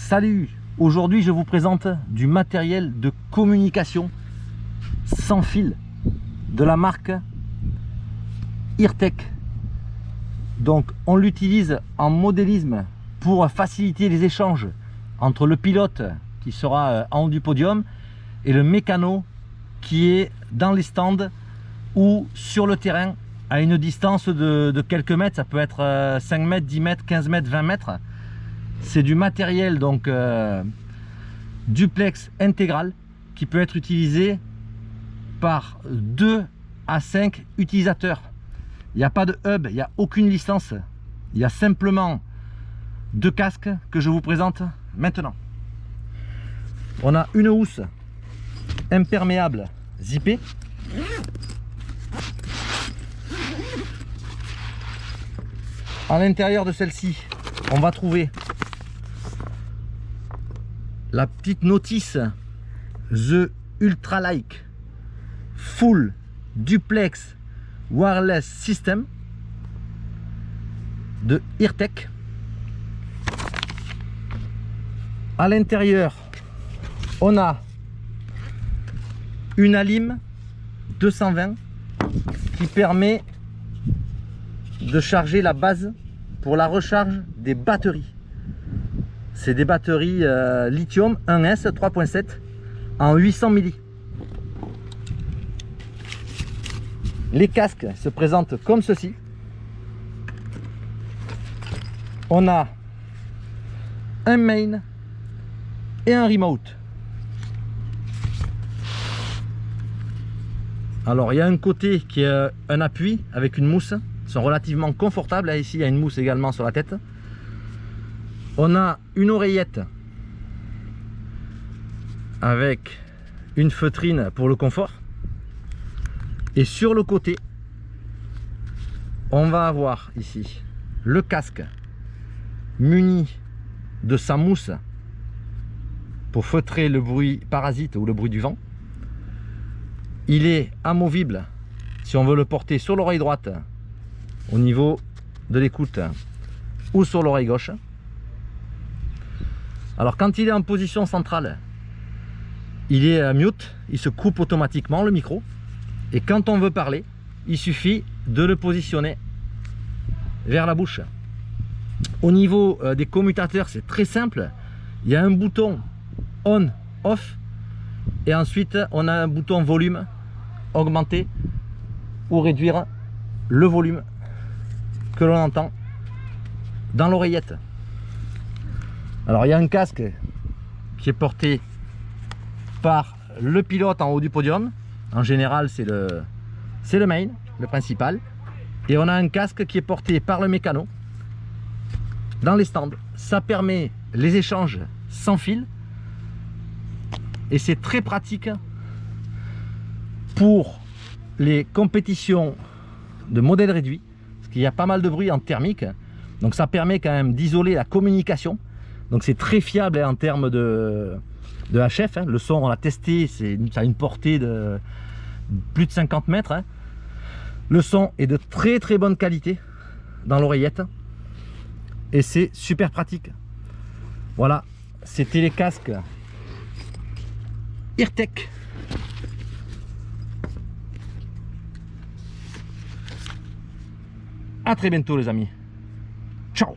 Salut, aujourd'hui je vous présente du matériel de communication sans fil de la marque Eartec. Donc on l'utilise en modélisme pour faciliter les échanges entre le pilote qui sera en haut du podium et le mécano qui est dans les stands ou sur le terrain à une distance de quelques mètres. Ça peut être 5 mètres, 10 mètres, 15 mètres, 20 mètres. C'est du matériel donc duplex intégral qui peut être utilisé par 2 à 5 utilisateurs. Il n'y a pas de hub, il n'y a aucune licence. Il y a simplement 2 casques que je vous présente maintenant. On a une housse imperméable zippée. À l'intérieur de celle-ci, on va trouver la petite notice The Ultralight Full Duplex Wireless System de Eartec. À l'intérieur, on a une Alim 220 qui permet de charger la base pour la recharge des batteries. C'est des batteries lithium 1S 3.7 en 800 milli. Les casques se présentent comme ceci. On a un main et un remote. Alors il y a un côté qui est un appui avec une mousse. Ils sont relativement confortables. Là, ici il y a une mousse également sur la tête. On a une oreillette avec une feutrine pour le confort. Et sur le côté, on va avoir ici le casque muni de sa mousse pour feutrer le bruit parasite ou le bruit du vent. Il est amovible si on veut le porter sur l'oreille droite au niveau de l'écoute ou sur l'oreille gauche. Alors quand il est en position centrale, il est mute, il se coupe automatiquement le micro. Et quand on veut parler, il suffit de le positionner vers la bouche. Au niveau des commutateurs, c'est très simple. Il y a un bouton on, off. Et ensuite, on a un bouton volume, augmenter ou réduire le volume que l'on entend dans l'oreillette. Alors, il y a un casque qui est porté par le pilote en haut du podium. En général, c'est le main, le principal. Et on a un casque qui est porté par le mécano dans les stands. Ça permet les échanges sans fil. Et c'est très pratique pour les compétitions de modèles réduits. Parce qu'il y a pas mal de bruit en thermique. Donc ça permet quand même d'isoler la communication. Donc c'est très fiable en termes de HF. Le son, on l'a testé, ça a une portée de plus de 50 mètres. Le son est de très très bonne qualité dans l'oreillette. Et c'est super pratique. Voilà, c'était les casques Eartec. À très bientôt les amis. Ciao.